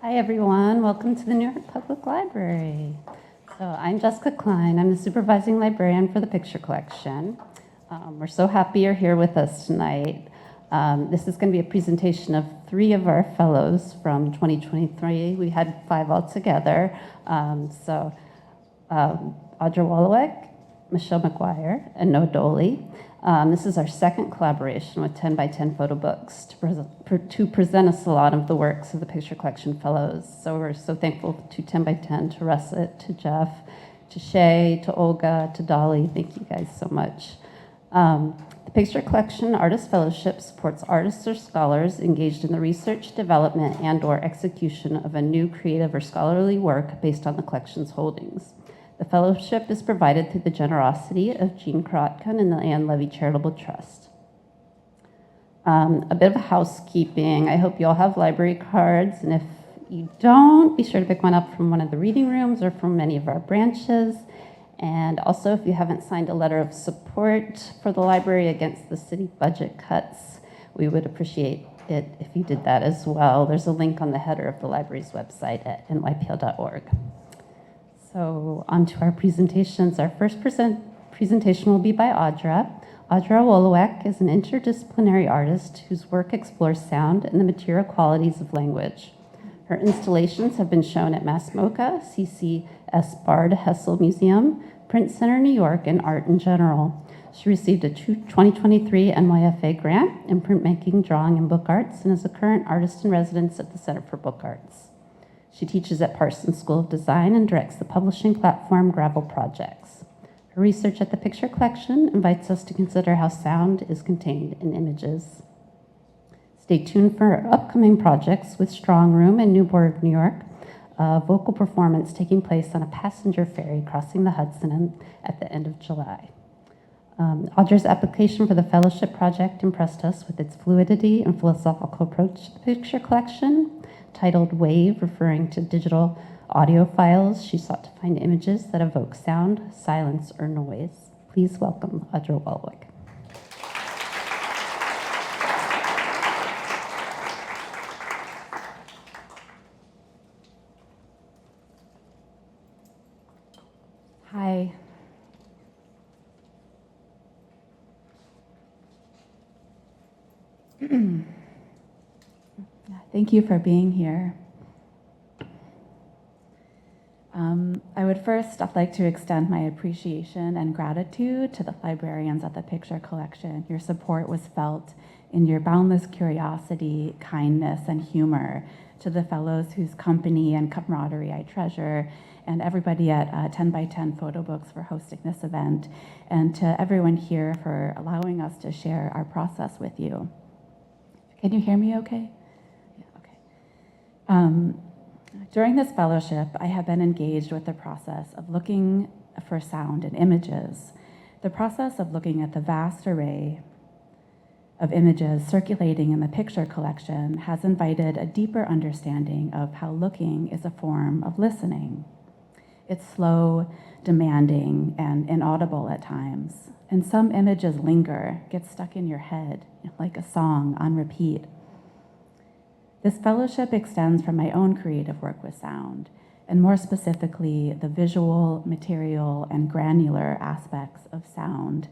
Hi, everyone. Welcome to the New York Public Library. So I'm Jessica Klein. I'm the supervising librarian for the Picture Collection. We're so happy you're here with us tonight. This is going to be a presentation of 3 of our fellows from 2023. We had 5 altogether. Audra Wolowiec, Michelle Maguire, and Noah Doely. This is our second collaboration with 10x10 Photobooks to present a salon of the works of the Picture Collection Fellows. So we're so thankful to 10x10, to Russet, to Jeff, to Shay, to Olga, to Dolly. Thank you guys so much. The Picture Collection Artist Fellowship supports artists or scholars engaged in the research, development, and/or execution of a new creative or scholarly work based on the collection's holdings. The fellowship is provided through the generosity of Jean Karotkin and the Ann Levy Charitable Trust. A bit of housekeeping. I hope you all have library cards, and if you don't, be sure to pick one up from one of the reading rooms or from any of our branches. And also, if you haven't signed a letter of support for the library against the city budget cuts, we would appreciate it if you did that as well. There's a link on the header of the library's website at nypl.org. So on to our presentations. Our first presentation will be by Audra. Audra Wolowiec is an interdisciplinary artist whose work explores sound and the material qualities of language. Her installations have been shown at Mass MoCA, CCS Bard Hessel Museum, Print Center New York, and Art in General. She received a 2023 NYFA grant in printmaking, drawing, and book arts, and is a current artist in residence at the Center for Book Arts. She teaches at Parsons School of Design and directs the publishing platform Gravel Projects. Her research at the Picture Collection invites us to consider how sound is contained in images. Stay tuned for our upcoming projects with Strong Room in Newburgh, New York, a vocal performance taking place on a passenger ferry crossing the Hudson at the end of July. Audra's application for the fellowship project impressed us with its fluidity and philosophical approach to the Picture Collection. Titled Wave, referring to digital audio files, she sought to find images that evoke sound, silence, or noise. Please welcome Audra Wolowiec. Hi. Thank you for being here. I would first like to extend my appreciation and gratitude to the librarians at the Picture Collection. Your support was felt in your boundless curiosity, kindness, and humor to the fellows whose company and camaraderie I treasure, and everybody at 10x10 Photobooks for hosting this event, and to everyone here for allowing us to share our process with you. Can you hear me okay? During this fellowship, I have been engaged with the process of looking for sound in images. The process of looking at the vast array of images circulating in the Picture Collection has invited a deeper understanding of how looking is a form of listening. It's slow, demanding, and inaudible at times. And some images linger, get stuck in your head, like a song on repeat. This fellowship extends from my own creative work with sound, and more specifically, the visual, material, and granular aspects of sound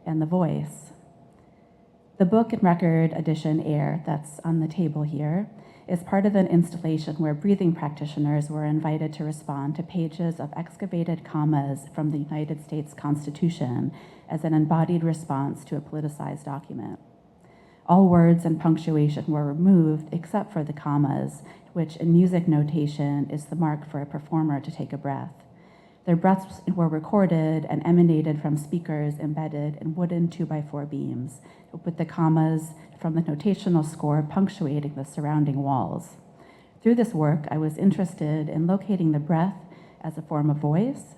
and the voice. The book and record edition Air that's on the table here is part of an installation where breathing practitioners were invited to respond to pages of excavated commas from the United States Constitution as an embodied response to a politicized document. All words and punctuation were removed except for the commas, which in music notation is the mark for a performer to take a breath. Their breaths were recorded and emanated from speakers embedded in wooden 2x4 beams, with the commas from the notational score punctuating the surrounding walls. Through this work, I was interested in locating the breath as a form of voice,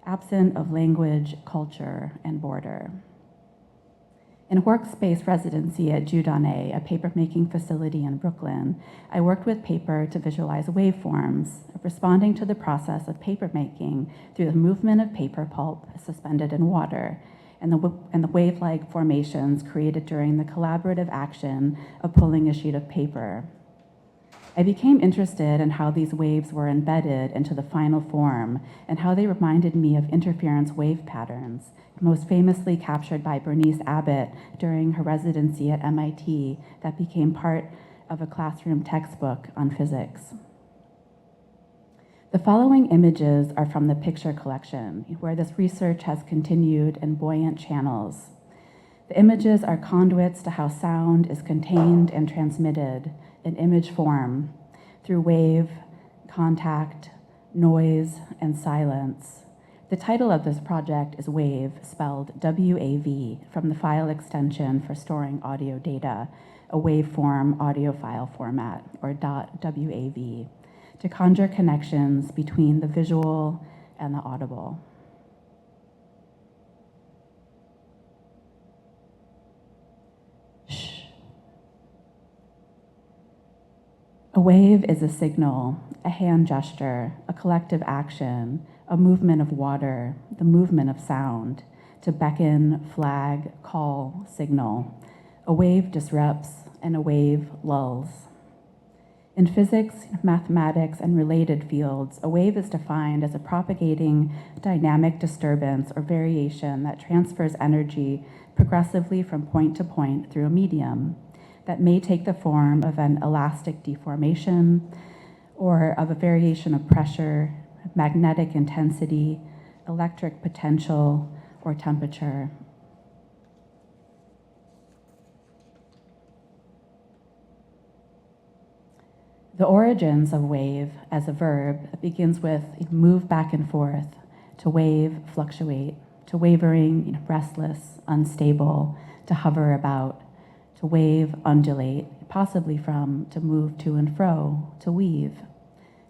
absent of language, culture, and border. In workspace residency at Judane, a papermaking facility in Brooklyn, I worked with paper to visualize waveforms, responding to the process of papermaking through the movement of paper pulp suspended in water, and the wave-like formations created during the collaborative action of pulling a sheet of paper. I became interested in how these waves were embedded into the final form and how they reminded me of interference wave patterns, most famously captured by Bernice Abbott during her residency at MIT that became part of a classroom textbook on physics. The following images are from the Picture Collection, where this research has continued in buoyant channels. The images are conduits to how sound is contained and transmitted in image form through wave, contact, noise, and silence. The title of this project is WAVE, spelled W-A-V, from the file extension for storing audio data, a waveform audio file format, or .wav, to conjure connections between the visual and the audible. Shh. A wave is a signal, a hand gesture, a collective action, a movement of water, the movement of sound, to beckon, flag, call, signal. A wave disrupts and a wave lulls. In physics, mathematics, and related fields, a wave is defined as a propagating dynamic disturbance or variation that transfers energy progressively from point to point through a medium that may take the form of an elastic deformation or of a variation of pressure, magnetic intensity, electric potential, or temperature. The origins of wave as a verb begins with move back and forth, to wave, fluctuate, to wavering, restless, unstable, to hover about, to wave, undulate, possibly from to move to and fro, to weave.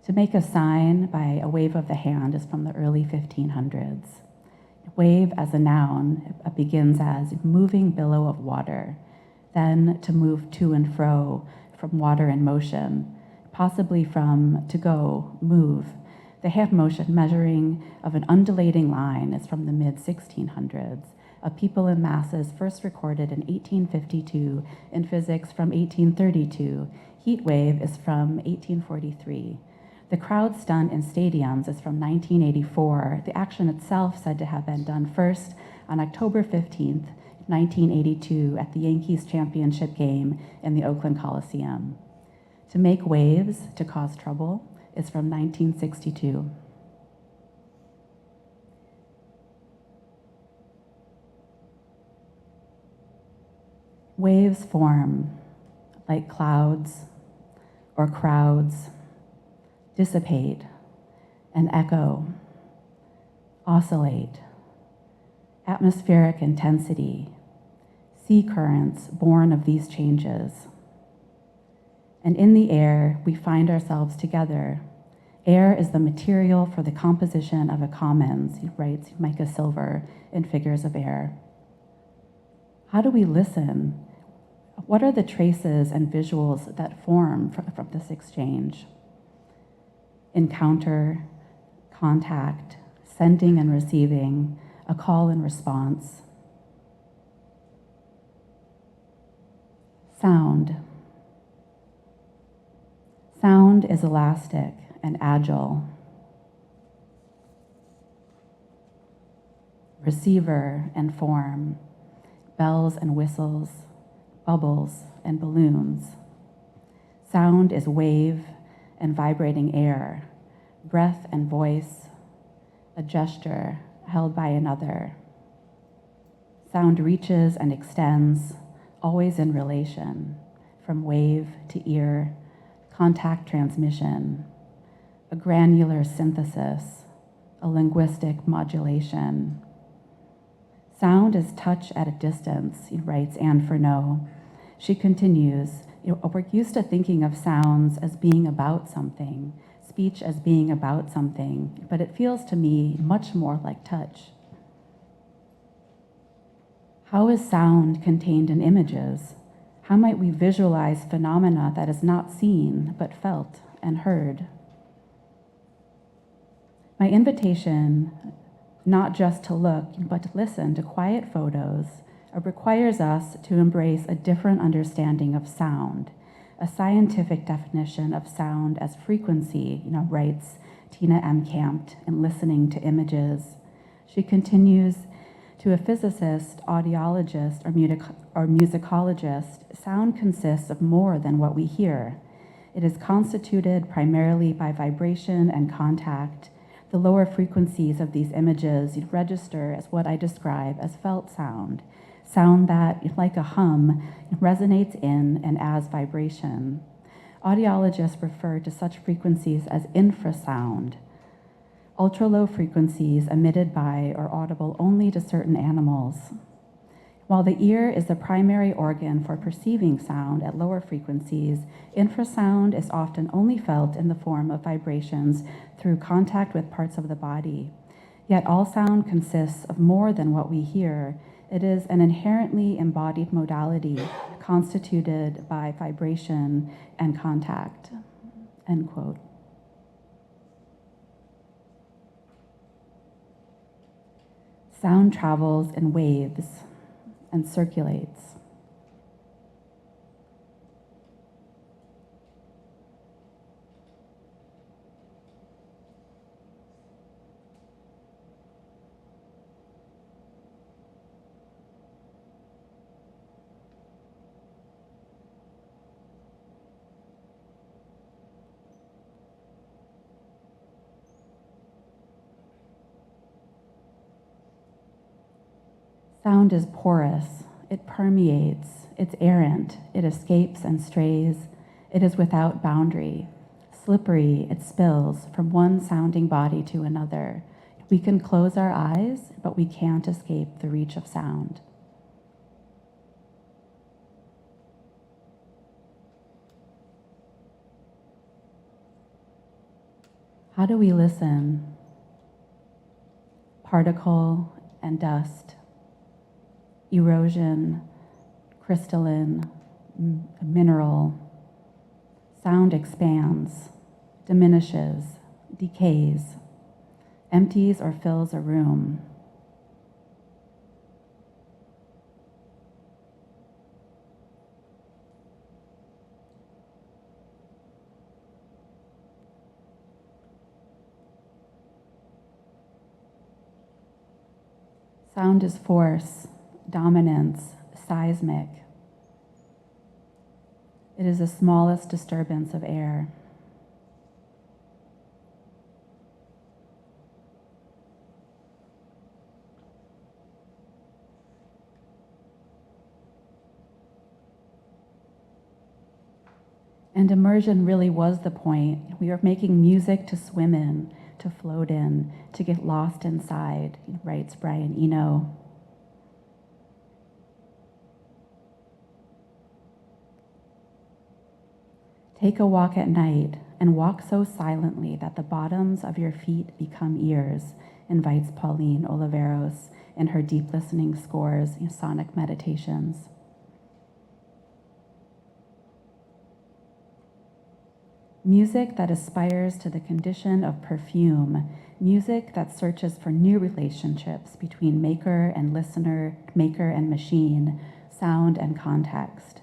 To make a sign by a wave of the hand is from the early 1500s. Wave as a noun begins as moving billow of water, then to move to and fro from water in motion, possibly from to go, move. The hand motion measuring of an undulating line is from the mid-1600s. A people in masses first recorded in 1852, in physics from 1832. Heat wave is from 1843. The crowd stunt in stadiums is from 1984. The action itself said to have been done first on October 15th, 1982 at the Yankees championship game in the Oakland Coliseum. To make waves, to cause trouble, is from 1962. Waves form like clouds or crowds, dissipate and echo, oscillate, atmospheric intensity, sea currents born of these changes. And in the air, we find ourselves together. Air is the material for the composition of a commons, writes Micah Silver in Figures of Air. How do we listen? What are the traces and visuals that form from this exchange? Encounter, contact, sending and receiving, a call and response. Sound. Sound is elastic and agile. Receiver and form, bells and whistles, bubbles and balloons. Sound is wave and vibrating air, breath and voice, a gesture held by another. Sound reaches and extends, always in relation, from wave to ear, contact transmission, a granular synthesis, a linguistic modulation. Sound is touch at a distance, writes Anne Furneaux. She continues, we're used to thinking of sounds as being about something, speech as being about something, but it feels to me much more like touch. How is sound contained in images? How might we visualize phenomena that is not seen, but felt and heard? My invitation, not just to look, but to listen to quiet photos, requires us to embrace a different understanding of sound, a scientific definition of sound as frequency, writes Tina M. Campt in Listening to Images. She continues, to a physicist, audiologist, or musicologist, sound consists of more than what we hear. It is constituted primarily by vibration and contact. The lower frequencies of these images register as what I describe as felt sound, sound that, like a hum, resonates in and as vibration. Audiologists refer to such frequencies as infrasound, ultra-low frequencies emitted by or audible only to certain animals. While the ear is the primary organ for perceiving sound at lower frequencies, infrasound is often only felt in the form of vibrations through contact with parts of the body. Yet all sound consists of more than what we hear. It is an inherently embodied modality constituted by vibration and contact." End quote. Sound travels in waves and circulates. Sound is porous, it permeates, it's errant, it escapes and strays, it is without boundary. Slippery, it spills from one sounding body to another. We can close our eyes, but we can't escape the reach of sound. How do we listen? Particle and dust, erosion, crystalline, mineral. Sound expands, diminishes, decays, empties or fills a room. Sound is force, dominance, seismic. It is the smallest disturbance of air. And immersion really was the point. We are making music to swim in, to float in, to get lost inside, writes Brian Eno. Take a walk at night and walk so silently that the bottoms of your feet become ears, invites Pauline Oliveros in her deep listening scores, sonic meditations. Music that aspires to the condition of perfume, music that searches for new relationships between maker and listener, maker and machine, sound and context.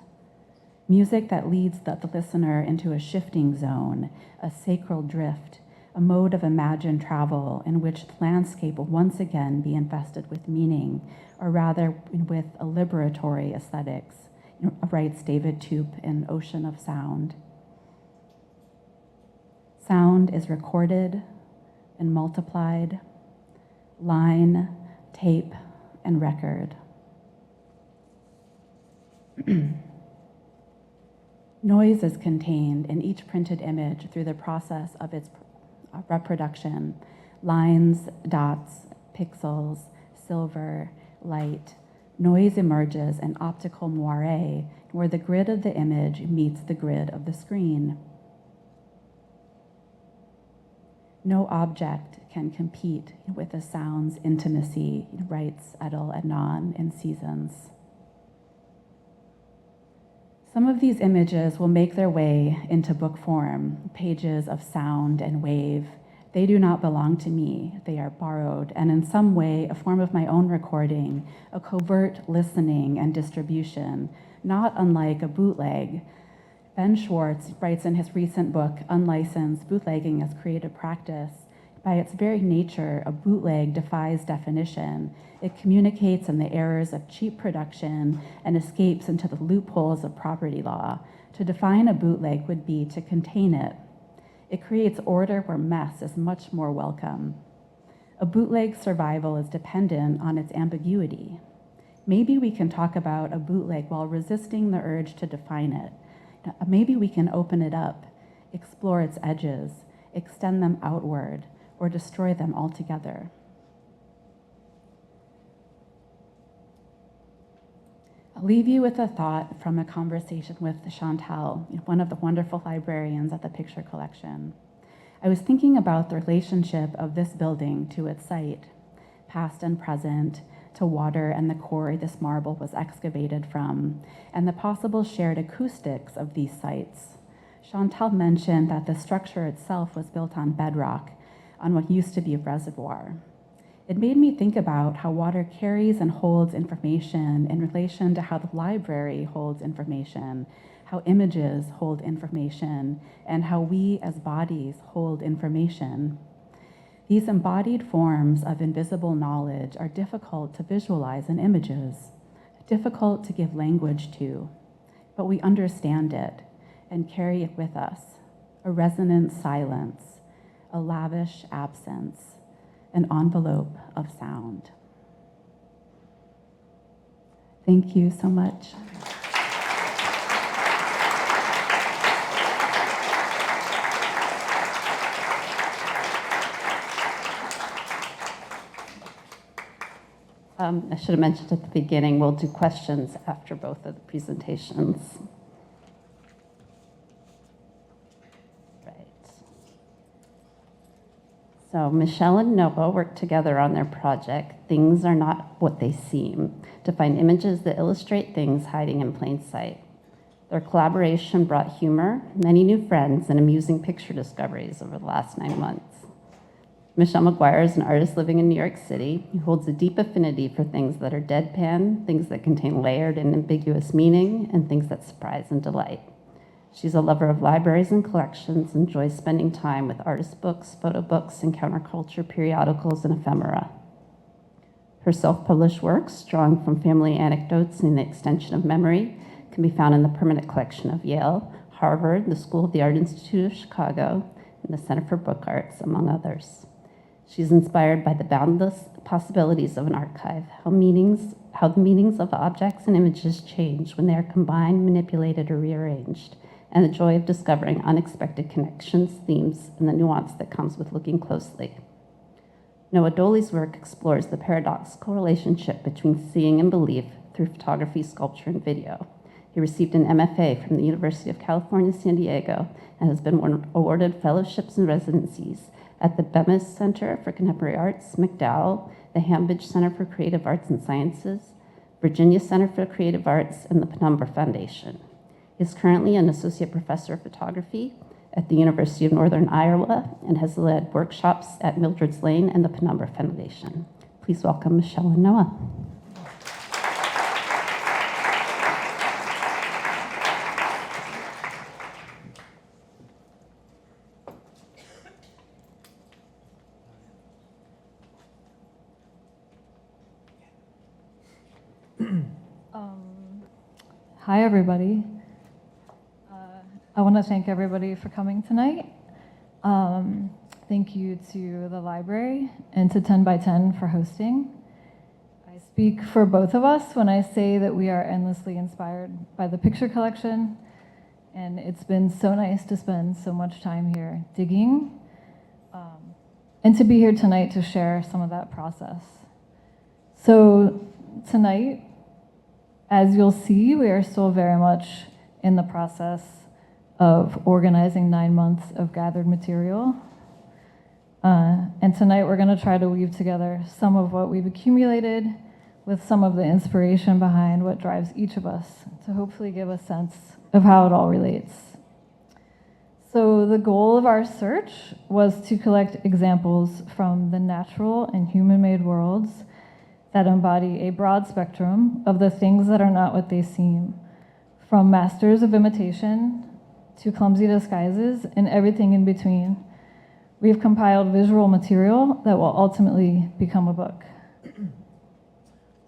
Music that leads the listener into a shifting zone, a sacral drift, a mode of imagined travel in which the landscape will once again be invested with meaning, or rather with a liberatory aesthetics, writes David Tupe in Ocean of Sound. Sound is recorded and multiplied, line, tape, and record. Noise is contained in each printed image through the process of its reproduction. Lines, dots, pixels, silver, light. Noise emerges in optical moire, where the grid of the image meets the grid of the screen. No object can compete with a sound's intimacy, writes Edel Adnan in Seasons. Some of these images will make their way into book form, pages of sound and wave. They do not belong to me. They are borrowed, and in some way, a form of my own recording, a covert listening and distribution, not unlike a bootleg, Ben Schwartz writes in his recent book, Unlicensed Bootlegging as Creative Practice, by its very nature, a bootleg defies definition. It communicates in the errors of cheap production and escapes into the loopholes of property law. To define a bootleg would be to contain it. It creates order where mess is much more welcome. A bootleg's survival is dependent on its ambiguity. Maybe we can talk about a bootleg while resisting the urge to define it. Maybe we can open it up, explore its edges, extend them outward, or destroy them altogether. I'll leave you with a thought from a conversation with Chantal, one of the wonderful librarians at the Picture Collection. I was thinking about the relationship of this building to its site, past and present, to water and the quarry this marble was excavated from, and the possible shared acoustics of these sites. Chantal mentioned that the structure itself was built on bedrock, on what used to be a reservoir. It made me think about how water carries and holds information in relation to how the library holds information, how images hold information, and how we as bodies hold information. These embodied forms of invisible knowledge are difficult to visualize in images, difficult to give language to, but we understand it and carry it with us, a resonant silence, a lavish absence, an envelope of sound. Thank you so much. I should have mentioned at the beginning, we'll do questions after both of the presentations. Right. So Michelle and Noah worked together on their project, Things Are Not What They Seem, to find images that illustrate things hiding in plain sight. Their collaboration brought humor, many new friends, and amusing picture discoveries over the last 9 months. Michelle Maguire is an artist living in New York City who holds a deep affinity for things that are deadpan, things that contain layered and ambiguous meaning, and things that surprise and delight. She's a lover of libraries and collections, enjoys spending time with artist books, photo books, and counterculture periodicals and ephemera. Her self-published works, drawing from family anecdotes and the extension of memory, can be found in the permanent collection of Yale, Harvard, the School of the Art Institute of Chicago, and the Center for Book Arts, among others. She's inspired by the boundless possibilities of an archive, how the meanings of objects and images change when they are combined, manipulated, or rearranged, and the joy of discovering unexpected connections, themes, and the nuance that comes with looking closely. Noah Doely's work explores the paradoxical relationship between seeing and belief through photography, sculpture, and video. He received an MFA from the University of California, San Diego, and has been awarded fellowships and residencies at the Bemis Center for Contemporary Arts, MacDowell, the Hambidge Center for Creative Arts and Sciences, Virginia Center for Creative Arts, and the Penumbra Foundation. He is currently an associate professor of photography at the University of Northern Iowa and has led workshops at Mildred's Lane and the Penumbra Foundation. Please welcome Michelle and Noah. Hi, everybody. I want to thank everybody for coming tonight. Thank you to the library and to 10x10 for hosting. I speak for both of us when I say that we are endlessly inspired by the picture collection, and it's been so nice to spend so much time here digging, and to be here tonight to share some of that process. So tonight, as you'll see, we are still very much in the process of organizing 9 months of gathered material. And tonight we're going to try to weave together some of what we've accumulated with some of the inspiration behind what drives each of us to hopefully give a sense of how it all relates. So the goal of our search was to collect examples from the natural and human-made worlds that embody a broad spectrum of the things that are not what they seem, from masters of imitation to clumsy disguises, and everything in between. We've compiled visual material that will ultimately become a book.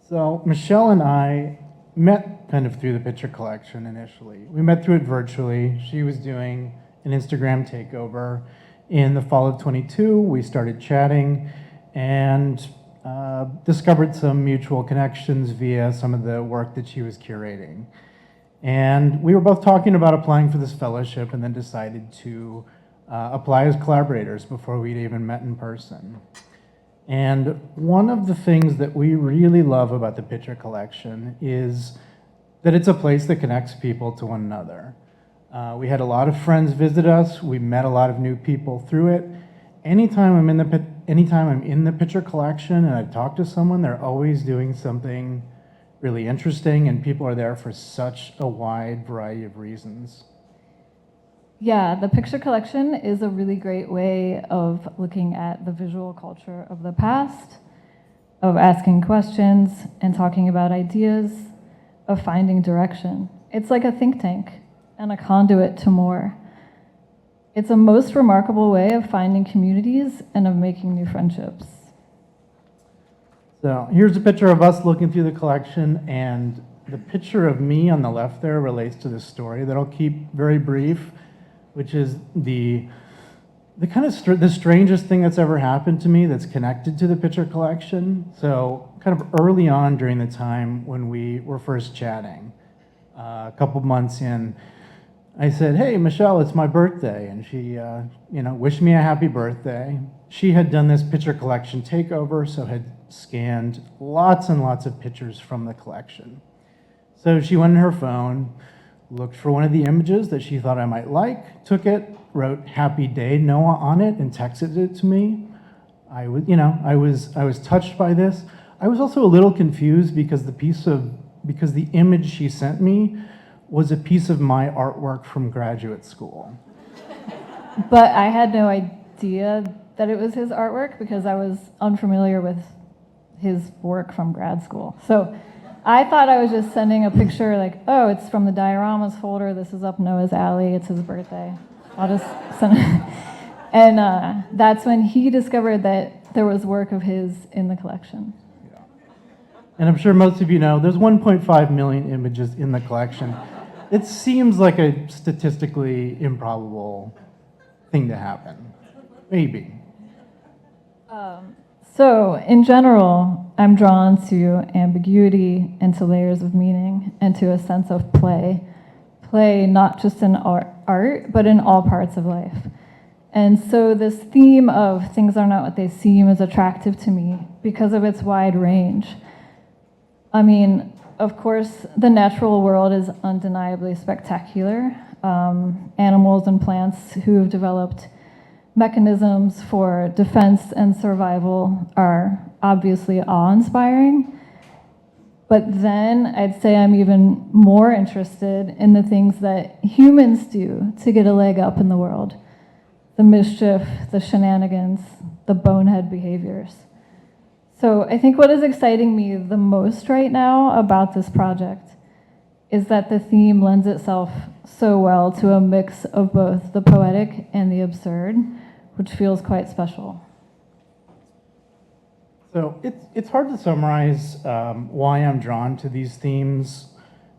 So Michelle and I met kind of through the picture collection initially. We met through it virtually. She was doing an Instagram takeover. In the fall of 22, we started chatting and discovered some mutual connections via some of the work that she was curating. And we were both talking about applying for this fellowship and then decided to apply as collaborators before we'd even met in person. And one of the things that we really love about the picture collection is that it's a place that connects people to one another. We had a lot of friends visit us. We met a lot of new people through it. Anytime I'm in the picture collection and I talk to someone, they're always doing something really interesting, and people are there for such a wide variety of reasons. Yeah, the picture collection is a really great way of looking at the visual culture of the past, of asking questions and talking about ideas, of finding direction. It's like a think tank and a conduit to more. It's a most remarkable way of finding communities and of making new friendships. So here's a picture of us looking through the collection, and the picture of me on the left there relates to this story that I'll keep very brief, which is the kind of the strangest thing that's ever happened to me that's connected to the picture collection. So kind of early on during the time when we were first chatting, a couple months in, I said, "Hey, Michelle, it's my birthday." And she, wished me a happy birthday. She had done this picture collection takeover, so had scanned lots and lots of pictures from the collection. So she went in her phone, looked for one of the images that she thought I might like, took it, wrote "Happy Day, Noah" on it, and texted it to me. I was touched by this. I was also a little confused because the image she sent me was a piece of my artwork from graduate school. But I had no idea that it was his artwork because I was unfamiliar with his work from grad school. So I thought I was just sending a picture like, oh, it's from the dioramas folder. This is up Noah's alley. It's his birthday. I'll just send it. And that's when he discovered that there was work of his in the collection. Yeah. And I'm sure most of you know, there's 1.5 million images in the collection. It seems like a statistically improbable thing to happen. Maybe. So, in general, I'm drawn to ambiguity and to layers of meaning and to a sense of play. Play not just in art, but in all parts of life. And so this theme of things are not what they seem is attractive to me because of its wide range. I mean, of course, the natural world is undeniably spectacular. Animals and plants who have developed mechanisms for defense and survival are obviously awe-inspiring. But then I'd say I'm even more interested in the things that humans do to get a leg up in the world. The mischief, the shenanigans, the bonehead behaviors. So I think what is exciting me the most right now about this project is that the theme lends itself so well to a mix of both the poetic and the absurd, which feels quite special. So it's hard to summarize why I'm drawn to these themes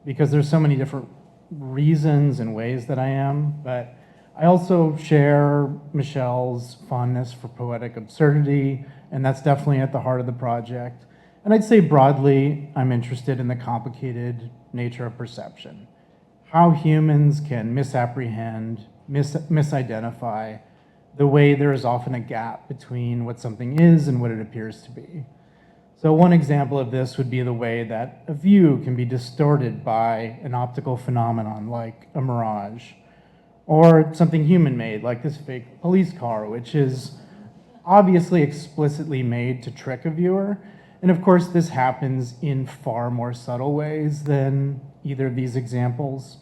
because there's so many different reasons and ways that I am, but I also share Michelle's fondness for poetic absurdity, and that's definitely at the heart of the project. And I'd say broadly, I'm interested in the complicated nature of perception, how humans can misapprehend, misidentify, the way there is often a gap between what something is and what it appears to be. So one example of this would be the way that a view can be distorted by an optical phenomenon like a mirage, or something human-made like this fake police car, which is obviously explicitly made to trick a viewer. And of course, this happens in far more subtle ways than either of these examples.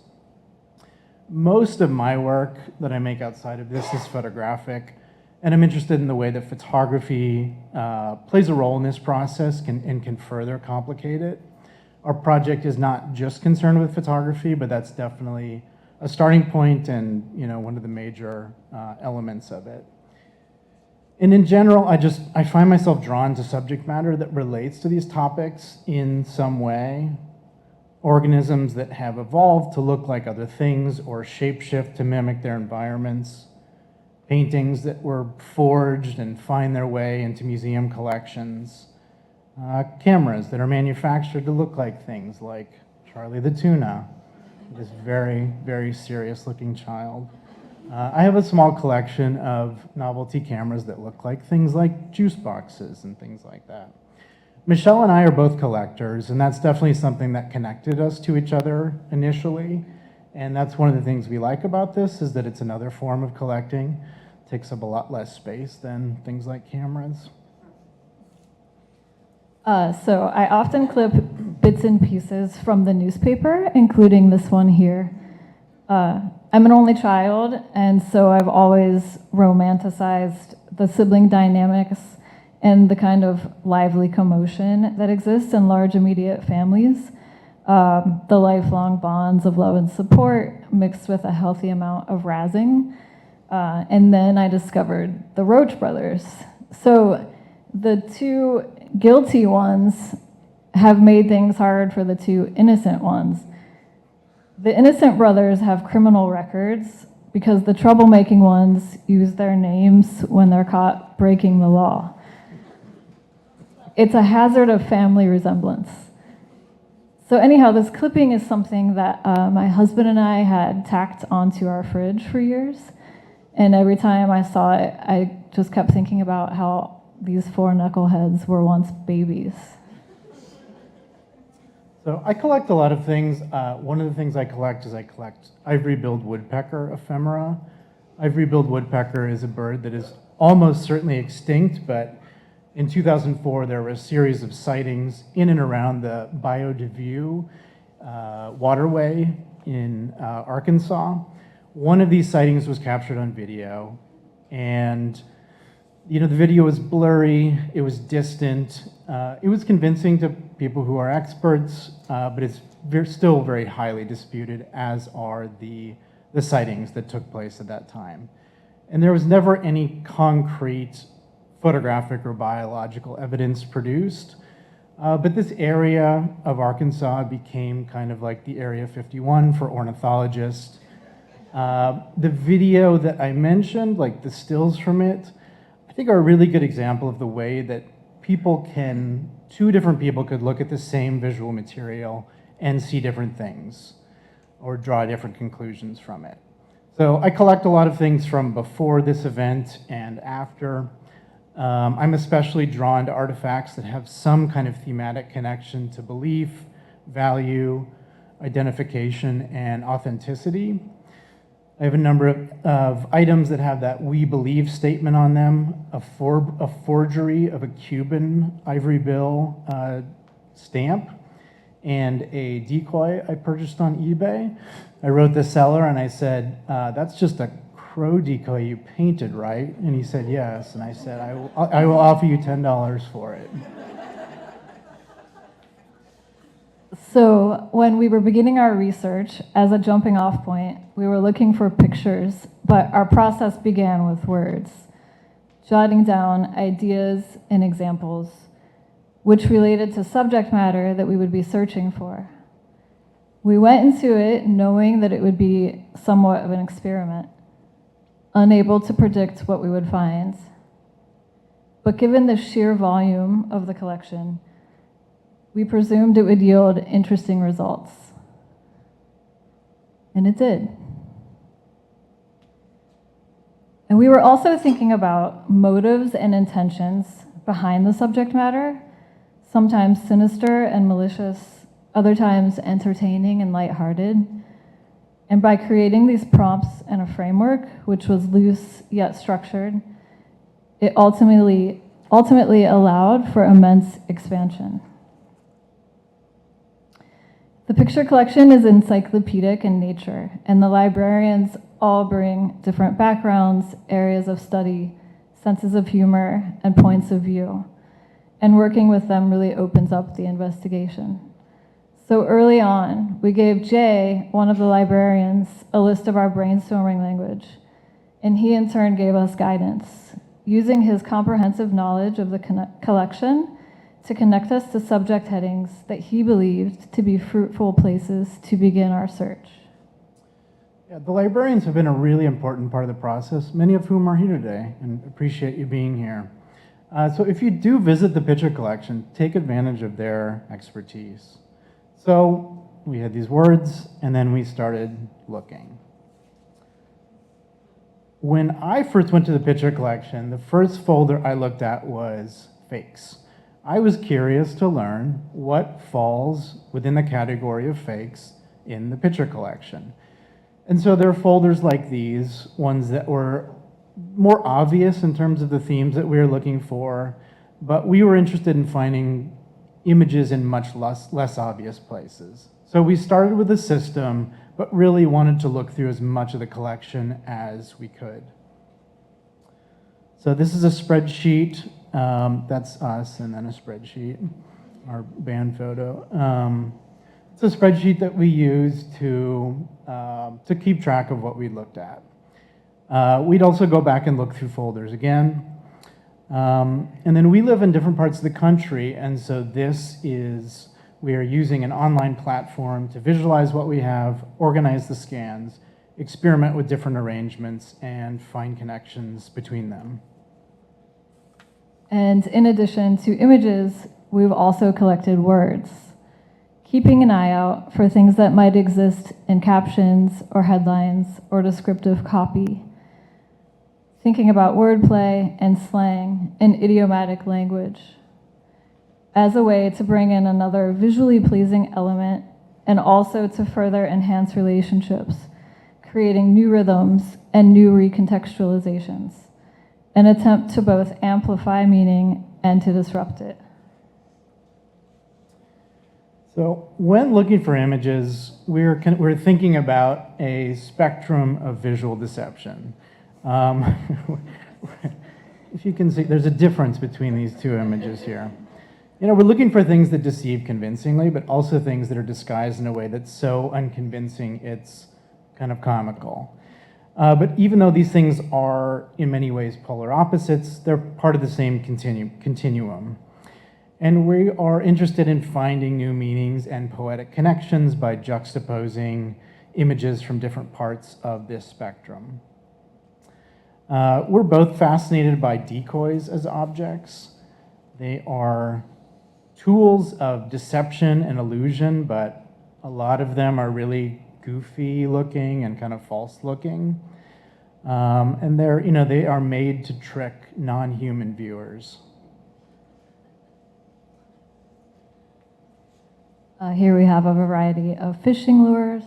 Most of my work that I make outside of this is photographic, and I'm interested in the way that photography plays a role in this process and can further complicate it. Our project is not just concerned with photography, but that's definitely a starting point and one of the major elements of it. And in general, I find myself drawn to subject matter that relates to these topics in some way. Organisms that have evolved to look like other things or shapeshift to mimic their environments. Paintings that were forged and find their way into museum collections. Cameras that are manufactured to look like things like Charlie the Tuna, this very, very serious looking child. I have a small collection of novelty cameras that look like things like juice boxes and things like that. Michelle and I are both collectors, and that's definitely something that connected us to each other initially. And that's one of the things we like about this, is that it's another form of collecting. It takes up a lot less space than things like cameras. So I often clip bits and pieces from the newspaper, including this one here. I'm an only child, and so I've always romanticized the sibling dynamics and the kind of lively commotion that exists in large immediate families. The lifelong bonds of love and support mixed with a healthy amount of razzing. And then I discovered the Roach brothers. So the two guilty ones have made things hard for the two innocent ones. The innocent brothers have criminal records because the troublemaking ones use their names when they're caught breaking the law. It's a hazard of family resemblance. So anyhow, this clipping is something that my husband and I had tacked onto our fridge for years. And every time I saw it, I just kept thinking about how these four knuckleheads were once babies. So I collect a lot of things. One of the things I collect ivory-billed woodpecker ephemera. Ivory-billed woodpecker is a bird that is almost certainly extinct, but in 2004 there were a series of sightings in and around the Bayou de View waterway in Arkansas. One of these sightings was captured on video, and the video was blurry, it was distant, it was convincing to people who are experts, but it's still very highly disputed, as are the sightings that took place at that time. And there was never any concrete photographic or biological evidence produced, but this area of Arkansas became kind of like the Area 51 for ornithologists. The video that I mentioned, like the stills from it, I think are a really good example of the way that two different people could look at the same visual material and see different things or draw different conclusions from it. So I collect a lot of things from before this event and after. I'm especially drawn to artifacts that have some kind of thematic connection to belief, value, identification, and authenticity. I have a number of items that have that "we believe" statement on them, a forgery of a Cuban ivory bill stamp, and a decoy I purchased on eBay. I wrote the seller and I said, "That's just a crow decoy you painted, right?" And he said, "Yes." And I said, I will offer you $10 for it. So when we were beginning our research, as a jumping off point, we were looking for pictures, but our process began with words, jotting down ideas and examples, which related to subject matter that we would be searching for. We went into it knowing that it would be somewhat of an experiment, unable to predict what we would find. But given the sheer volume of the collection, we presumed it would yield interesting results. And it did. And we were also thinking about motives and intentions behind the subject matter, sometimes sinister and malicious, other times entertaining and lighthearted. And by creating these prompts and a framework, which was loose yet structured, it ultimately allowed for immense expansion. The picture collection is encyclopedic in nature, and the librarians all bring different backgrounds, areas of study, senses of humor, and points of view. And working with them really opens up the investigation. So early on, we gave Jay, one of the librarians, a list of our brainstorming language, and he in turn gave us guidance, using his comprehensive knowledge of the collection to connect us to subject headings that he believed to be fruitful places to begin our search. Yeah, the librarians have been a really important part of the process, many of whom are here today, and appreciate you being here. So if you do visit the picture collection, take advantage of their expertise. So we had these words, and then we started looking. When I first went to the picture collection, the first folder I looked at was fakes. I was curious to learn what falls within the category of fakes in the picture collection. And so there are folders like these, ones that were more obvious in terms of the themes that we were looking for, but we were interested in finding images in much less obvious places. So we started with a system, but really wanted to look through as much of the collection as we could. So this is a spreadsheet. That's us, and then a spreadsheet, our band photo. It's a spreadsheet that we use to keep track of what we looked at. We'd also go back and look through folders again. And then we live in different parts of the country, and so we are using an online platform to visualize what we have, organize the scans, experiment with different arrangements, and find connections between them. And in addition to images, we've also collected words, keeping an eye out for things that might exist in captions or headlines or descriptive copy. Thinking about wordplay and slang and idiomatic language as a way to bring in another visually pleasing element and also to further enhance relationships, creating new rhythms and new recontextualizations, an attempt to both amplify meaning and to disrupt it. So when looking for images, we're thinking about a spectrum of visual deception. If you can see, there's a difference between these two images here. You know, we're looking for things that deceive convincingly, but also things that are disguised in a way that's so unconvincing it's kind of comical. But even though these things are in many ways polar opposites, they're part of the same continuum. And we are interested in finding new meanings and poetic connections by juxtaposing images from different parts of this spectrum. We're both fascinated by decoys as objects. They are tools of deception and illusion, but a lot of them are really goofy looking and kind of false looking. And they are made to trick non-human viewers. Here we have a variety of fishing lures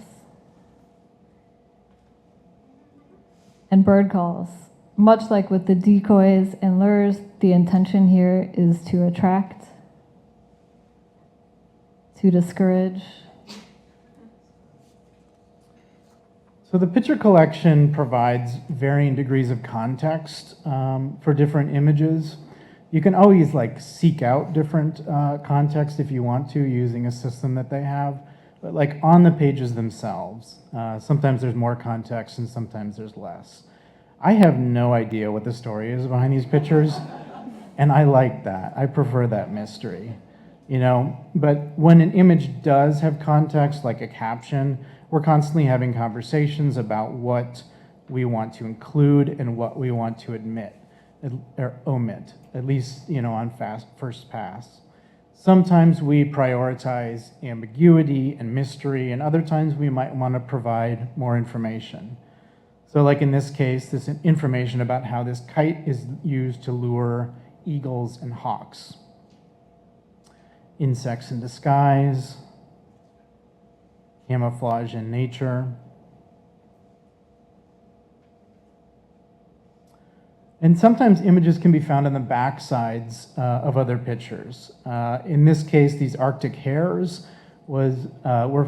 and bird calls. Much like with the decoys and lures, the intention here is to attract, to discourage. So the picture collection provides varying degrees of context for different images. You can always seek out different context if you want to using a system that they have. But on the pages themselves, sometimes there's more context and sometimes there's less. I have no idea what the story is behind these pictures, and I like that. I prefer that mystery, But when an image does have context, like a caption, we're constantly having conversations about what we want to include and what we want to omit, at least, on first pass. Sometimes we prioritize ambiguity and mystery, and other times we might want to provide more information. So like in this case, this information about how this kite is used to lure eagles and hawks. Insects in disguise, camouflage in nature. And sometimes images can be found on the back sides of other pictures. In this case, these Arctic hares were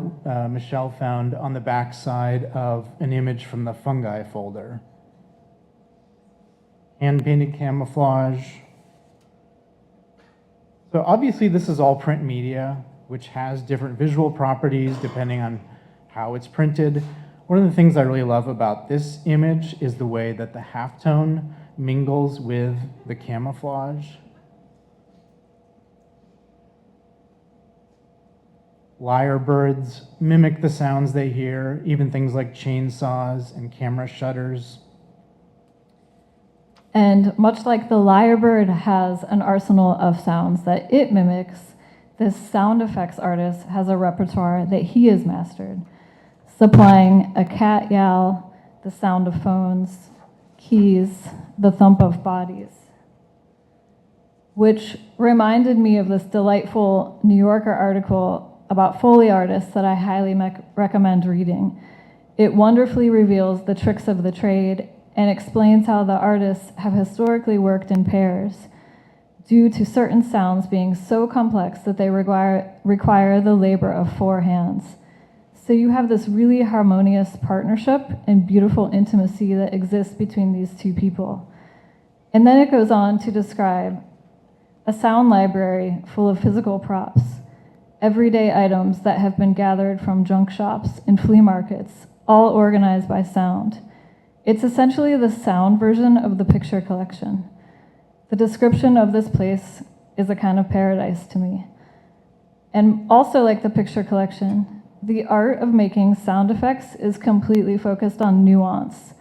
Michelle found on the back side of an image from the fungi folder. Hand-painted camouflage. So obviously this is all print media. which has different visual properties depending on how it's printed. One of the things I really love about this image is the way that the halftone mingles with the camouflage. Lyrebirds mimic the sounds they hear, even things like chainsaws and camera shutters. And much like the lyrebird has an arsenal of sounds that it mimics, this sound effects artist has a repertoire that he has mastered, supplying a cat yowl, the sound of phones, keys, the thump of bodies, which reminded me of this delightful New Yorker article about Foley artists that I highly recommend reading. It wonderfully reveals the tricks of the trade and explains how the artists have historically worked in pairs due to certain sounds being so complex that they require the labor of 4 hands. So you have this really harmonious partnership and beautiful intimacy that exists between these two people. And then it goes on to describe a sound library full of physical props, everyday items that have been gathered from junk shops and flea markets, all organized by sound. It's essentially the sound version of the picture collection. The description of this place is a kind of paradise to me. And also like the picture collection, the art of making sound effects is completely focused on nuance.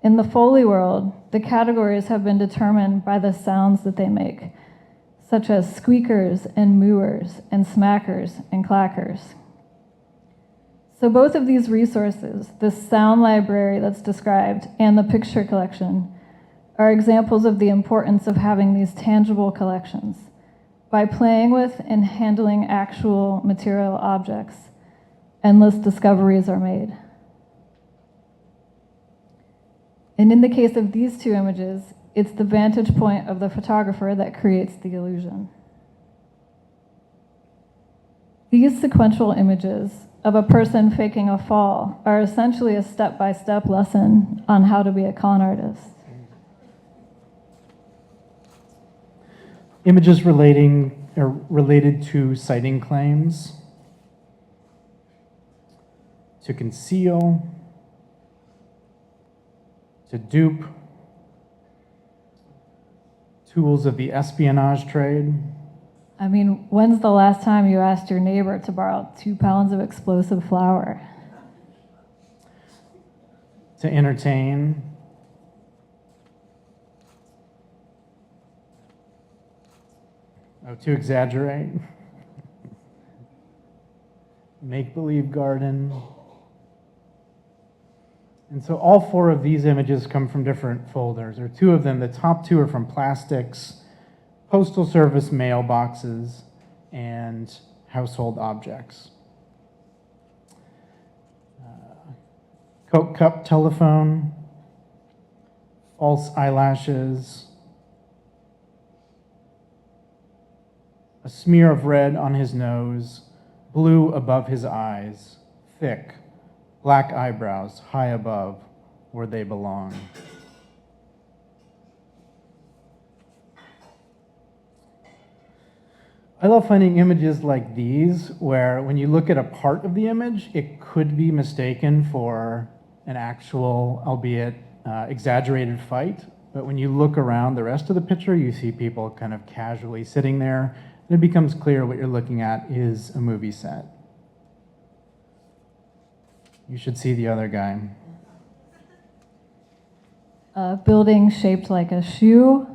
In the Foley world, the categories have been determined by the sounds that they make, such as squeakers and mooers and smackers and clackers. So both of these resources, the sound library that's described and the picture collection, are examples of the importance of having these tangible collections. By playing with and handling actual material objects, endless discoveries are made. And in the case of these two images, it's the vantage point of the photographer that creates the illusion. These sequential images of a person faking a fall are essentially a step-by-step lesson on how to be a con artist. Images related to citing claims, to conceal, to dupe, tools of the espionage trade. I mean, when's the last time you asked your neighbor to borrow 2 pounds of explosive flour? To entertain, to exaggerate, make-believe garden. And so all 4 of these images come from different folders, or 2 of them. The top 2 are from plastics, postal service mailboxes, and household objects. Coke cup telephone, false eyelashes, a smear of red on his nose, blue above his eyes, thick, black eyebrows high above where they belong. I love finding images like these where when you look at a part of the image, it could be mistaken for an actual, albeit exaggerated fight. But when you look around the rest of the picture, you see people kind of casually sitting there, and it becomes clear what you're looking at is a movie set. You should see the other guy. A building shaped like a shoe,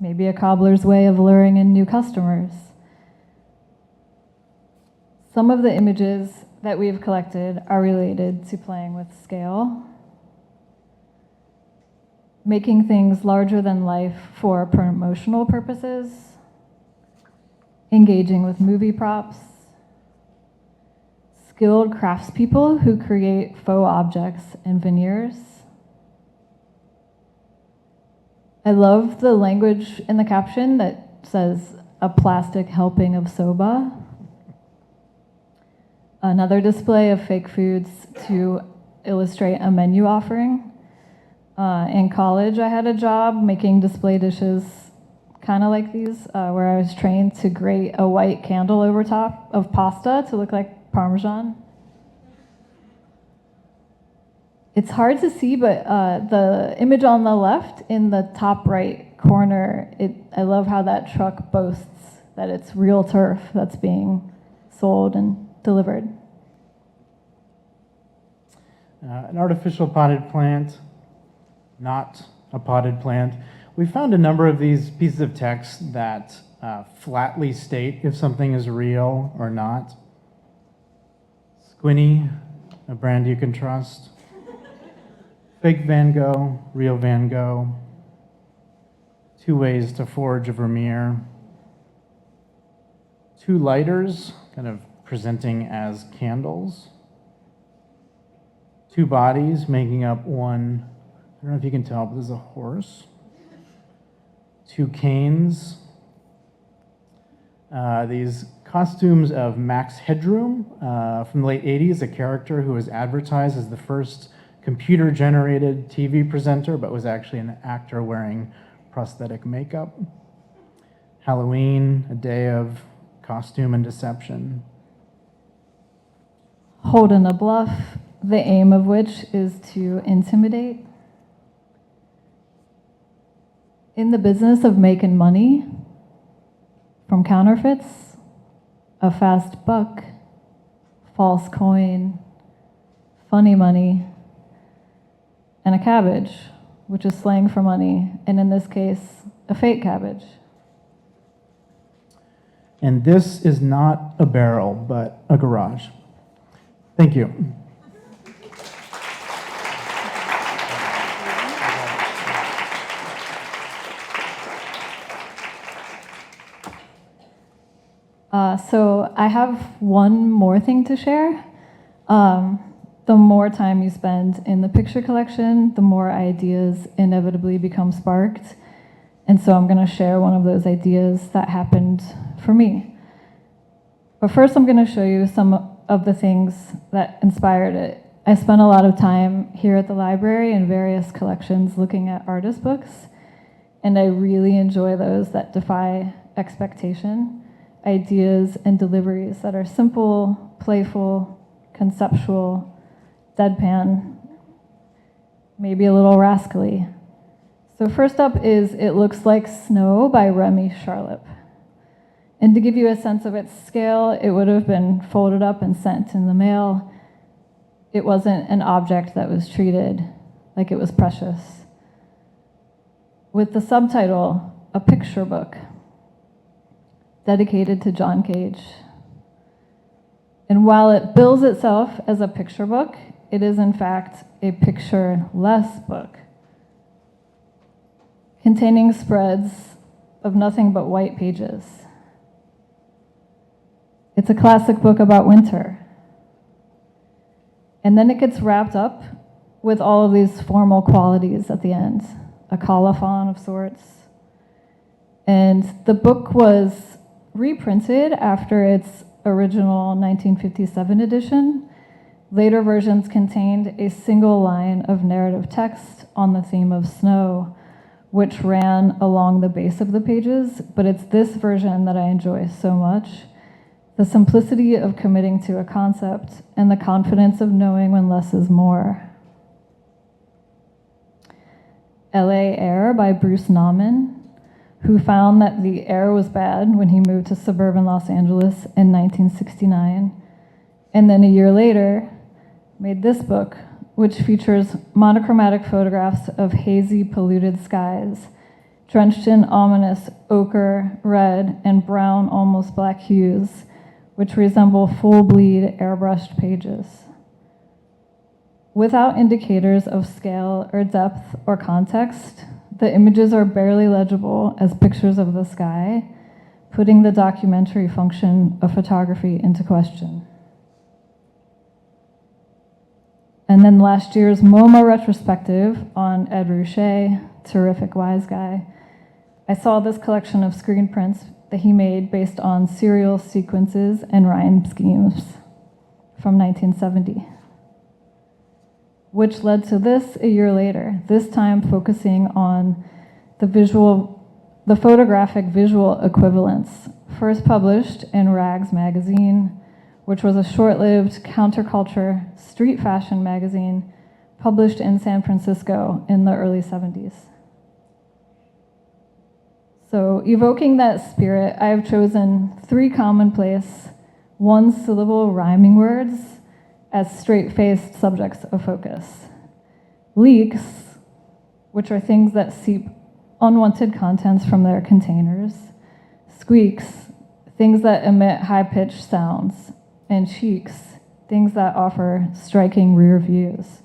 maybe a cobbler's way of luring in new customers. Some of the images that we've collected are related to playing with scale, making things larger than life for promotional purposes, engaging with movie props, skilled craftspeople who create faux objects and veneers. I love the language in the caption that says, "a plastic helping of soba." Another display of fake foods to illustrate a menu offering. In college, I had a job making display dishes kind of like these, where I was trained to grate a white candle over top of pasta to look like Parmesan. It's hard to see, but the image on the left in the top right corner, I love how that truck boasts that it's real turf that's being sold and delivered. An artificial potted plant, not a potted plant. We found a number of these pieces of text that flatly state if something is real or not. Squinny, a brand you can trust. Fake Van Gogh, real Van Gogh. 2 ways to forge a Vermeer. 2 lighters, kind of presenting as candles. 2 bodies making up one, I don't know if you can tell, but there's a horse. 2 canes. These costumes of Max Headroom from the late 80s, a character who was advertised as the first computer-generated TV presenter, but was actually an actor wearing prosthetic makeup. Halloween, a day of costume and deception. Holding a bluff, the aim of which is to intimidate. In the business of making money from counterfeits, a fast buck, false coin, funny money, and a cabbage, which is slang for money, and in this case, a fake cabbage. And this is not a barrel, but a garage. Thank you. So I have one more thing to share. The more time you spend in the picture collection, the more ideas inevitably become sparked. And so I'm going to share one of those ideas that happened for me. But first, I'm going to show you some of the things that inspired it. I spent a lot of time here at the library in various collections looking at artist books, and I really enjoy those that defy expectation, ideas and deliveries that are simple, playful, conceptual, deadpan, maybe a little rascally. So first up is It Looks Like Snow by Remy Charlotte. And to give you a sense of its scale, it would have been folded up and sent in the mail. It wasn't an object that was treated like it was precious. With the subtitle, A Picture Book, dedicated to John Cage. And while it bills itself as a picture book, it is in fact a picture-less book, containing spreads of nothing but white pages. It's a classic book about winter. And then it gets wrapped up with all of these formal qualities at the end, a colophon of sorts. And the book was reprinted after its original 1957 edition. Later versions contained a single line of narrative text on the theme of snow, which ran along the base of the pages, but it's this version that I enjoy so much. The simplicity of committing to a concept and the confidence of knowing when less is more. LA Air by Bruce Nauman, who found that the air was bad when he moved to suburban Los Angeles in 1969, and then a year later made this book, which features monochromatic photographs of hazy, polluted skies, drenched in ominous ochre, red, and brown, almost black hues, which resemble full-bleed airbrushed pages. Without indicators of scale or depth or context, the images are barely legible as pictures of the sky, putting the documentary function of photography into question. And then last year's MoMA retrospective on Ed Ruscha, terrific wise guy, I saw this collection of screen prints that he made based on serial sequences and rhyme schemes from 1970, which led to this a year later, this time focusing on the visual the photographic visual equivalents, first published in Rags magazine, which was a short-lived counterculture street fashion magazine published in San Francisco in the early 70s. So evoking that spirit, I have chosen 3 commonplace, one-syllable rhyming words as straight-faced subjects of focus. Leaks, which are things that seep unwanted contents from their containers. Squeaks, things that emit high-pitched sounds. And cheeks, things that offer striking rear views.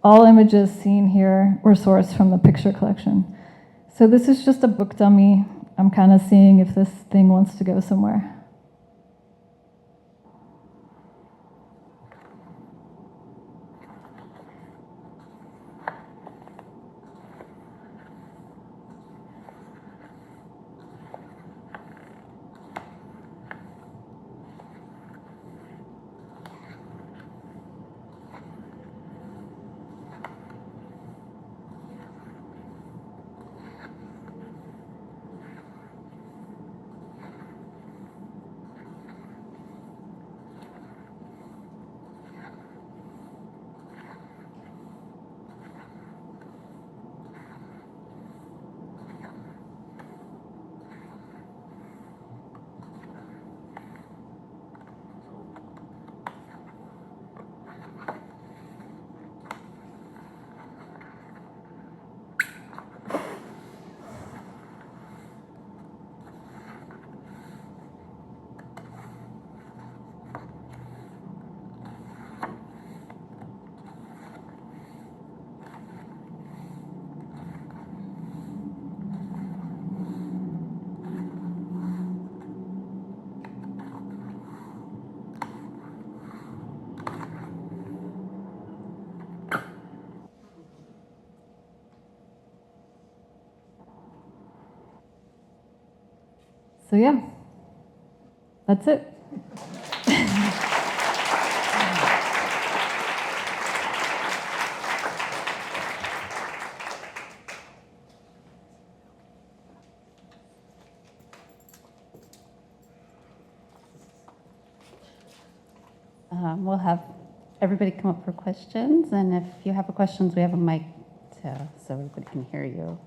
All images seen here were sourced from the picture collection. So this is just a book dummy. I'm kind of seeing if this thing wants to go somewhere. So yeah, that's it. We'll have everybody come up for questions, and if you have questions, we have a mic so everybody can hear you.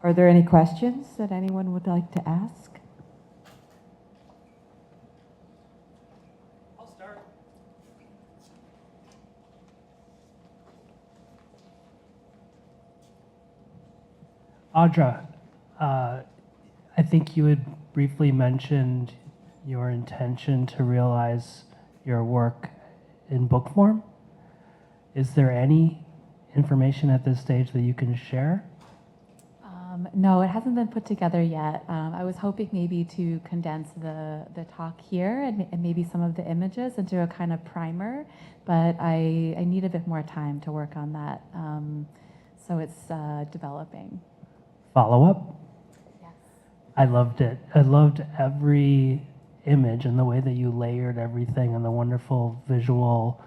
Are there any questions that anyone would like to ask? I'll start. Audra, I think you had briefly mentioned your intention to realize your work in book form. Is there any information at this stage that you can share? No, it hasn't been put together yet. I was hoping maybe to condense the talk here and maybe some of the images into a kind of primer, but I need a bit more time to work on that. So it's developing. Follow-up? Yes. I loved it. I loved every image and the way that you layered everything and the wonderful visual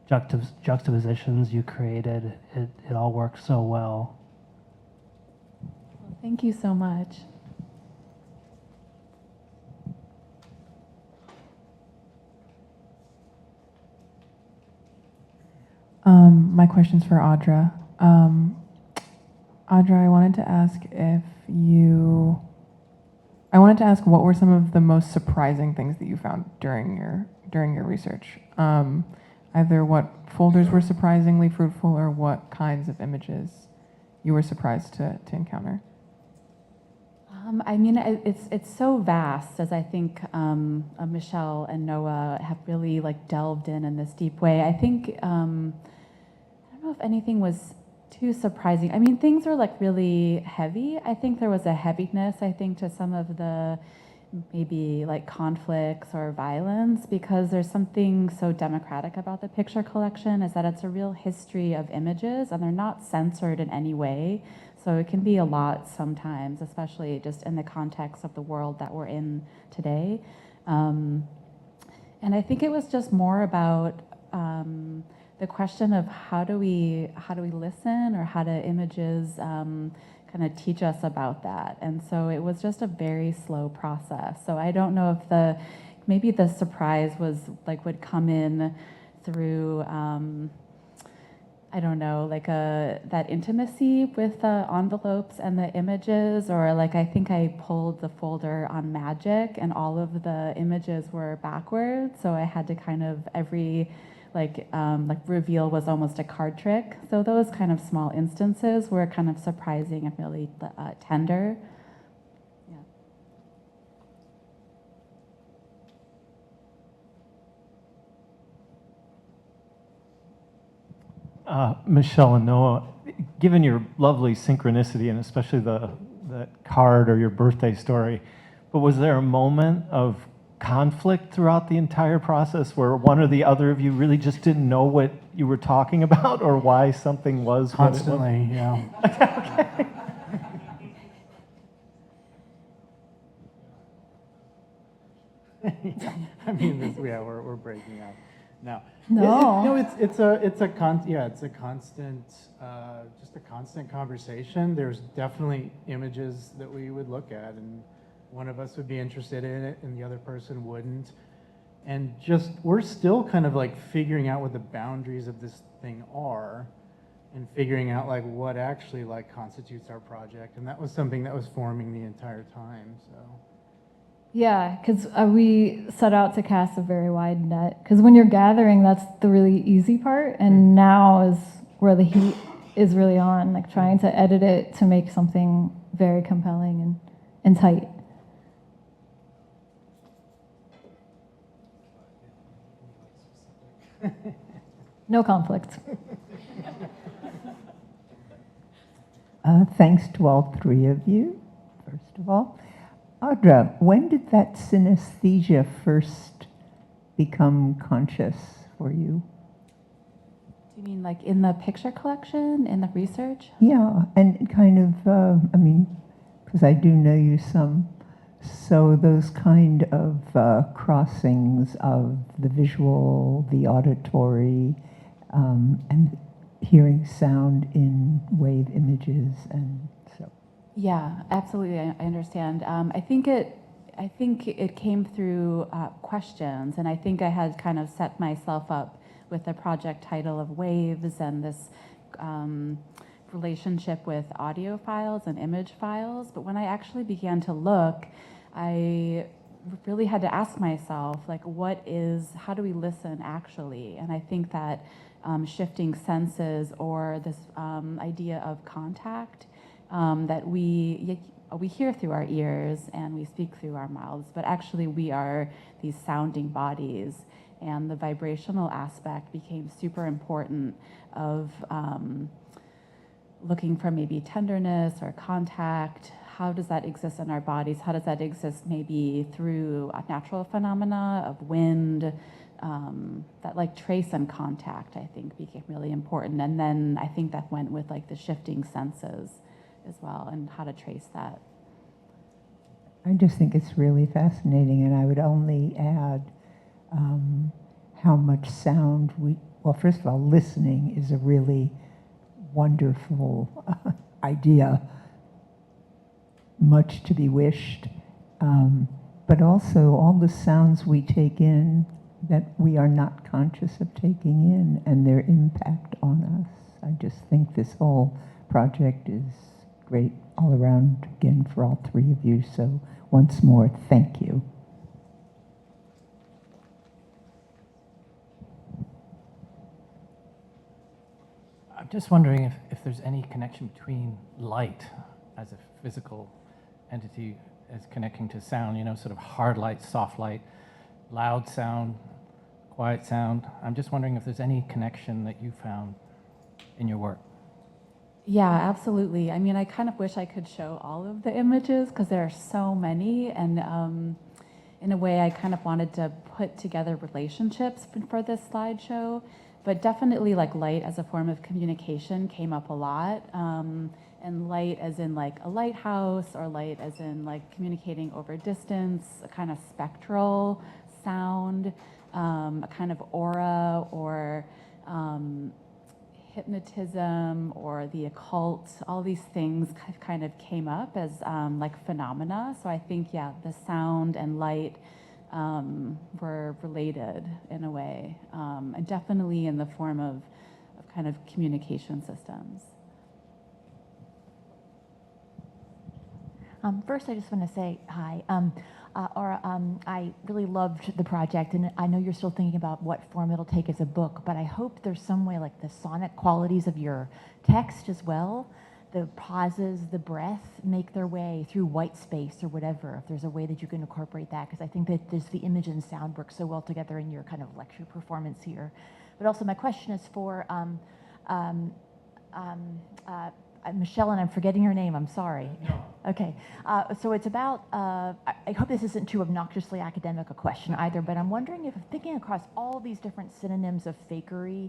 juxtapositions you created. It all worked so well. Well, thank you so much. My question's for Audra. Audra, I wanted to ask what were some of the most surprising things that you found during your research? Either what folders were surprisingly fruitful or what kinds of images you were surprised to encounter? I mean, it's so vast, as I think Michelle and Noah have really like delved in this deep way. I think I don't know if anything was too surprising. I mean, things were like really heavy. I think there was a heaviness, I think, to some of the maybe like conflicts or violence, because there's something so democratic about the picture collection is that it's a real history of images and they're not censored in any way. So it can be a lot sometimes, especially just in the context of the world that we're in today. And I think it was just more about the question of how do we listen, or how do images kind of teach us about that. And so it was just a very slow process. So I don't know if maybe the surprise was like would come in through, I don't know, like that intimacy with the envelopes and the images, or like I think I pulled the folder on magic and all of the images were backwards. So I had to kind of every like reveal was almost a card trick. So those kind of small instances were kind of surprising and really tender. Yeah. Michelle and Noah, given your lovely synchronicity and especially the card or your birthday story, but was there a moment of conflict throughout the entire process where one or the other of you really just didn't know what you were talking about or why something was Constantly, yeah. Okay. I mean, we're breaking up. No. No. It's a constant, just a constant conversation. There's definitely images that we would look at, and one of us would be interested in it, and the other person wouldn't. And just we're still kind of like figuring out what the boundaries of this thing are, and figuring out like what actually like constitutes our project. And that was something that was forming the entire time. So. Yeah, because we set out to cast a very wide net. Because when you're gathering, that's the really easy part, and now is where the heat is really on, like trying to edit it to make something very compelling and tight. No conflict. Thanks to all three of you, first of all. Audra, when did that synesthesia first become conscious for you? Do you mean like in the picture collection, in the research? Yeah, and kind of, I mean, because I do know you some, so those kind of crossings of the visual, the auditory, and hearing sound in wave images, and so. Yeah, absolutely. I understand. I think it came through questions, and I think I had kind of set myself up with the project title of Waves and this relationship with audio files and image files. But when I actually began to look, I really had to ask myself, like, how do we listen actually? And I think that shifting senses, or this idea of contact, that we hear through our ears and we speak through our mouths, but actually we are these sounding bodies, and the vibrational aspect became super important of looking for maybe tenderness or contact. How does that exist in our bodies? How does that exist maybe through a natural phenomena of wind? That like trace and contact, I think, became really important. And then I think that went with like the shifting senses as well, and how to trace that. I just think it's really fascinating, and I would only add how much sound well, first of all, listening is a really wonderful idea, much to be wished, but also all the sounds we take in that we are not conscious of taking in, and their impact on us. I just think this whole project is great all around, again, for all three of you. So once more, thank you. I'm just wondering if there's any connection between light as a physical entity as connecting to sound, sort of hard light, soft light, loud sound, quiet sound. I'm just wondering if there's any connection that you found in your work. Yeah, absolutely. I mean, I kind of wish I could show all of the images because there are so many, and in a way, I kind of wanted to put together relationships for this slideshow, but definitely like light as a form of communication came up a lot, and light as in like a lighthouse, or light as in like communicating over distance, a kind of spectral sound, a kind of aura, or hypnotism, or the occult. All these things kind of came up as like phenomena. So I think, yeah, the sound and light were related in a way, and definitely in the form of kind of communication systems. First, I just want to say hi. Aura, I really loved the project, and I know you're still thinking about what form it'll take as a book, but I hope there's some way, like the sonic qualities of your text as well, the pauses, the breath, make their way through white space or whatever, if there's a way that you can incorporate that, because I think that just the image and sound work so well together in your kind of lecture performance here. But also my question is for Michelle, and I'm forgetting your name, I'm sorry. No. Okay, so it's about, I hope this isn't too obnoxiously academic a question either, but I'm wondering if, thinking across all these different synonyms of fakery,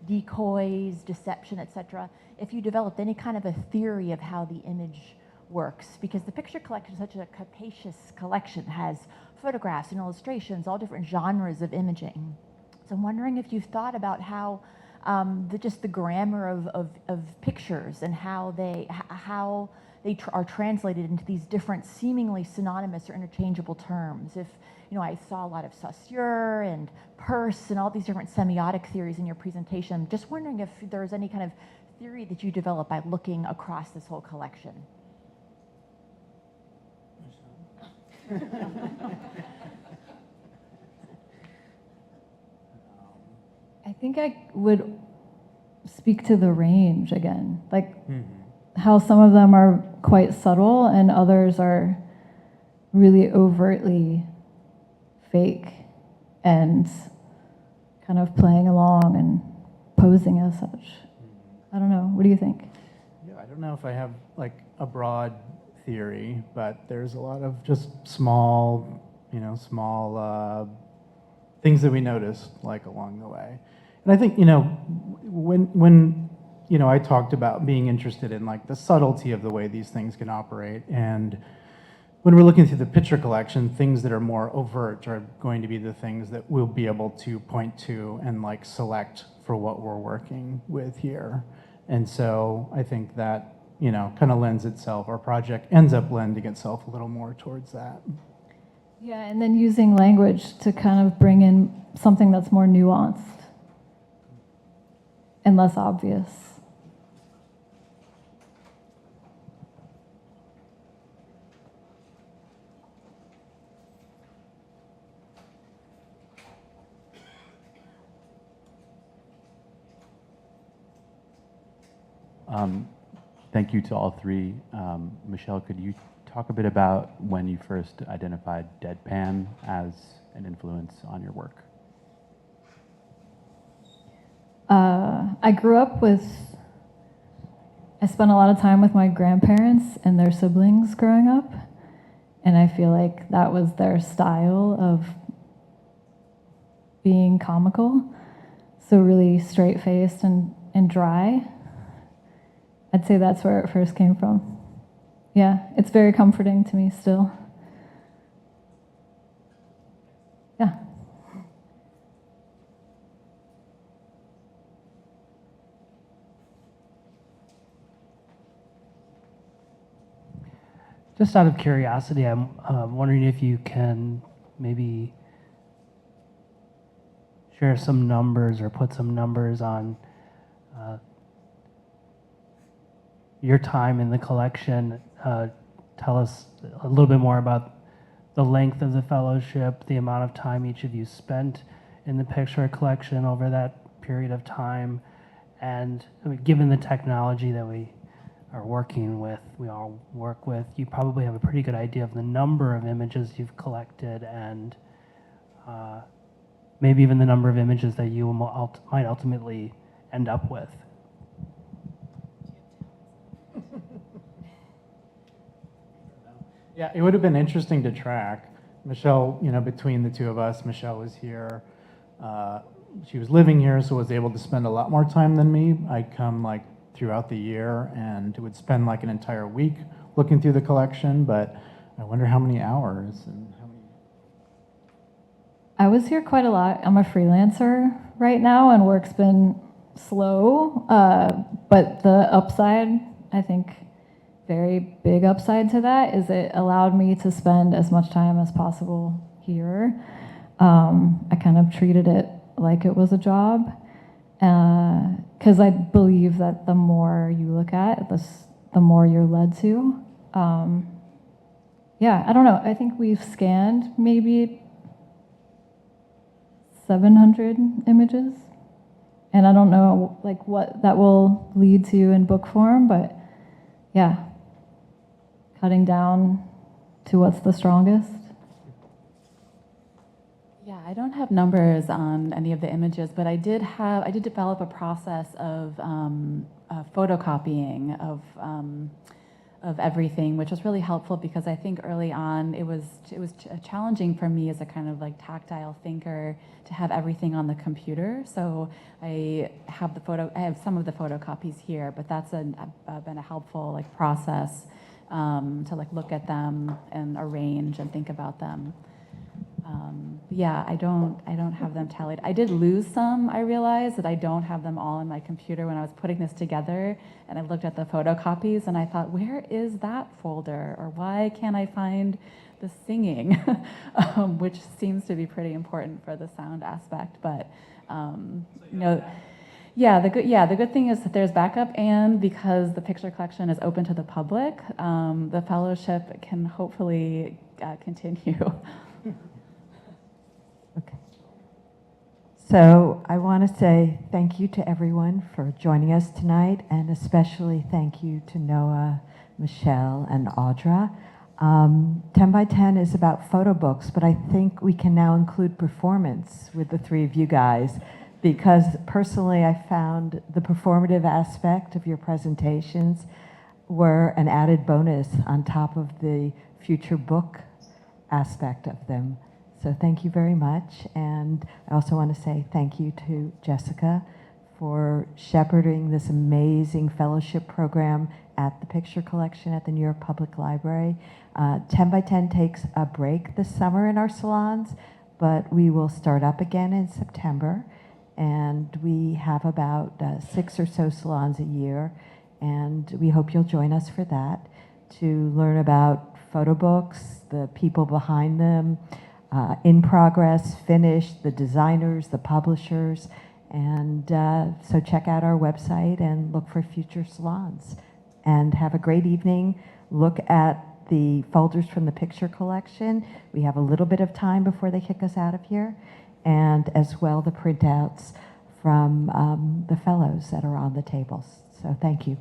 decoys, deception, etc., if you developed any kind of a theory of how the image works, because the picture collection is such a capacious collection, has photographs and illustrations, all different genres of imaging. So I'm wondering if you've thought about how just the grammar of pictures and how they are translated into these different seemingly synonymous or interchangeable terms. If, you know, I saw a lot of saussure and purse and all these different semiotic theories in your presentation. I'm just wondering if there's any kind of theory that you develop by looking across this whole collection. I think I would speak to the range again, like how some of them are quite subtle and others are really overtly fake and kind of playing along and posing as such. I don't know. What do you think? Yeah, I don't know if I have like a broad theory, but there's a lot of just small, things that we noticed like along the way. And I think, when I talked about being interested in like the subtlety of the way these things can operate, and when we're looking through the picture collection, things that are more overt are going to be the things that we'll be able to point to and like select for what we're working with here. And so I think that, kind of lends itself, our project ends up lending itself a little more towards that. Yeah, and then using language to kind of bring in something that's more nuanced and less obvious. Thank you to all three. Michelle, could you talk a bit about when you first identified deadpan as an influence on your work? I spent a lot of time with my grandparents and their siblings growing up, and I feel like that was their style of being comical, so really straight-faced and dry. I'd say that's where it first came from. Yeah, it's very comforting to me still. Yeah. Just out of curiosity, I'm wondering if you can maybe share some numbers or put some numbers on your time in the collection. Tell us a little bit more about the length of the fellowship, the amount of time each of you spent in the picture collection over that period of time, and I mean, given the technology that we all work with, you probably have a pretty good idea of the number of images you've collected, and maybe even the number of images that you might ultimately end up with. Yeah, it would have been interesting to track. Michelle, between the two of us, Michelle was here. She was living here, so was able to spend a lot more time than me. I'd come like throughout the year and would spend like an entire week looking through the collection, but I wonder how many hours and how many. I was here quite a lot. I'm a freelancer right now, and work's been slow. But the upside, I think, very big upside to that is it allowed me to spend as much time as possible here. I kind of treated it like it was a job, because I believe that the more you look at, the more you're led to. Yeah, I don't know. I think we've scanned maybe 700 images, and I don't know like what that will lead to in book form, but yeah, cutting down to what's the strongest. Yeah, I don't have numbers on any of the images, but I did develop a process of photocopying of everything, which was really helpful because I think early on it was challenging for me as a kind of like tactile thinker to have everything on the computer. So I have some of the photocopies here, but that's been a helpful like process to like look at them and arrange and think about them. Yeah, I don't have them tallied. I did lose some. I realized that I don't have them all in my computer when I was putting this together, and I looked at the photocopies and I thought, where is that folder? Or why can't I find the singing, which seems to be pretty important for the sound aspect. But yeah, the good thing is that there's backup, and because the picture collection is open to the public, the fellowship can hopefully continue. Okay. So I want to say thank you to everyone for joining us tonight, and especially thank you to Noah, Michelle, and Audra. 10 by 10 is about photo books, but I think we can now include performance with the three of you guys, because personally I found the performative aspect of your presentations were an added bonus on top of the future book aspect of them. So thank you very much. And I also want to say thank you to Jessica for shepherding this amazing fellowship program at the Picture Collection at the New York Public Library. 10 by 10 takes a break this summer in our salons, but we will start up again in September. And we have about 6 or so salons a year. And we hope you'll join us for that to learn about photo books, the people behind them, in progress, finished, the designers, the publishers, and so check out our website and look for future salons. And have a great evening. Look at the folders from the Picture Collection. We have a little bit of time before they kick us out of here, and as well the printouts from the fellows that are on the tables. So thank you.